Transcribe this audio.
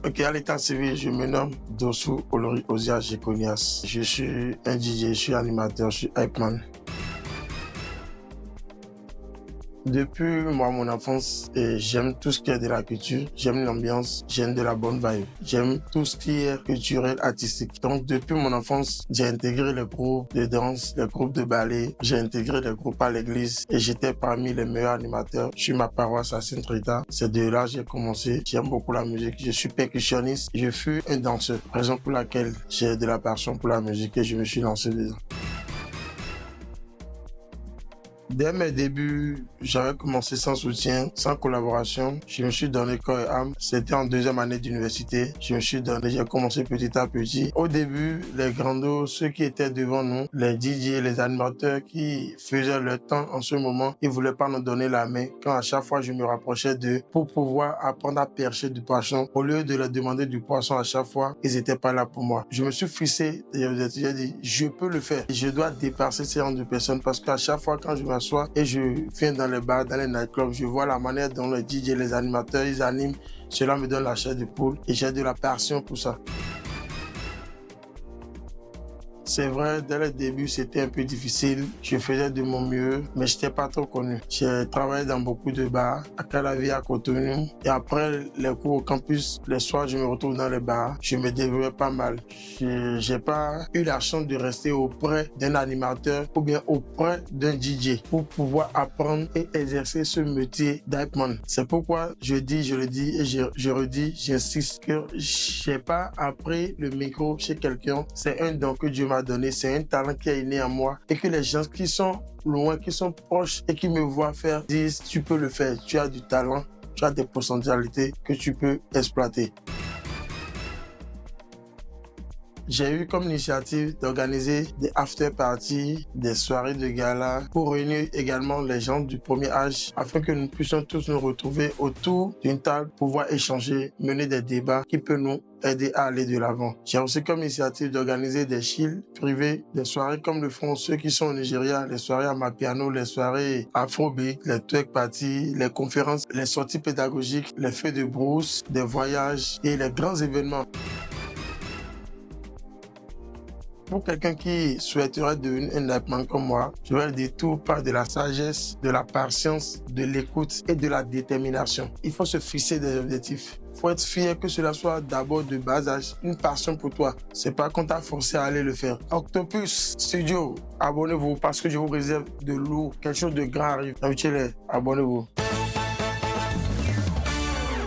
Ok, à l'état civil, je me nomme Dossou Olori Ozia Jekonias. Je suis un DJ, je suis animateur, je suis hype man. Depuis mon enfance, j'aime tout ce qui est de la culture, j'aime l'ambiance, j'aime de la bonne vibe, j'aime tout ce qui est culturel, artistique. Donc depuis mon enfance, j'ai intégré les groupes de danse, les groupes de ballet, j'ai intégré les groupes à l'église et j'étais parmi les meilleurs animateurs. Je suis ma paroisse à Saint-Rita. C'est de là que j'ai commencé. J'aime beaucoup la musique, je suis percussionniste, je fus un danseur. Raison pour laquelle j'ai de la passion pour la musique et je me suis lancé dedans. Dès mes débuts, j'avais commencé sans soutien, sans collaboration. Je me suis donné corps et âme. C'était en deuxième année d'université. Je me suis donné, j'ai commencé petit à petit. Au début, les grandos, ceux qui étaient devant nous, les DJ, les animateurs qui faisaient leur temps en ce moment, ils voulaient pas nous donner la main. Quand à chaque fois je me rapprochais d'eux pour pouvoir apprendre à percher du poisson, au lieu de leur demander du poisson à chaque fois, ils étaient pas là pour moi. Je me suis fixé et j'ai dit, je peux le faire. Je dois dépasser ces rangs de personnes parce qu'à chaque fois quand je m'assois et je viens dans les bars, dans les nightclubs, je vois la manière dont les DJ, les animateurs, ils animent. Cela me donne la chair de poule et j'ai de la passion pour ça. C'est vrai, dès le début, c'était un peu difficile. Je faisais de mon mieux, mais je n'étais pas trop connu. J'ai travaillé dans beaucoup de bars, à Calavi, à Cotonou. Et après les cours au campus, les soirs, je me retrouve dans les bars. Je me débrouillais pas mal. Je n'ai pas eu la chance de rester auprès d'un animateur ou bien auprès d'un DJ pour pouvoir apprendre et exercer ce métier d'hype man. C'est pourquoi je dis, je le dis et je redis, j'insiste que je n'ai pas appris le micro chez quelqu'un. C'est un don que Dieu m'a donné, c'est un talent qui est né en moi et que les gens qui sont loin, qui sont proches et qui me voient faire disent tu peux le faire, tu as du talent, tu as des potentialités que tu peux exploiter. J'ai eu comme initiative d'organiser des after-parties, des soirées de gala pour réunir également les gens du premier âge afin que nous puissions tous nous retrouver autour d'une table, pouvoir échanger, mener des débats qui peuvent nous aider à aller de l'avant. J'ai aussi comme initiative d'organiser des chill privés, des soirées comme le font ceux qui sont au Nigeria, les soirées à Mapiano, les soirées afrobeat, les twerk parties, les conférences, les sorties pédagogiques, les feux de brousse, des voyages et les grands événements. Pour quelqu'un qui souhaiterait devenir un hype man comme moi, je vais le dire tout par de la sagesse, de la patience, de l'écoute et de la détermination. Il faut se fixer des objectifs. Il faut être fier que cela soit d'abord de bas âge une passion pour toi. C'est pas qu'on t'a forcé à aller le faire. Octopus Studio, abonnez-vous parce que je vous réserve de lourd. Quelque chose de grand arrive. Abonnez-vous.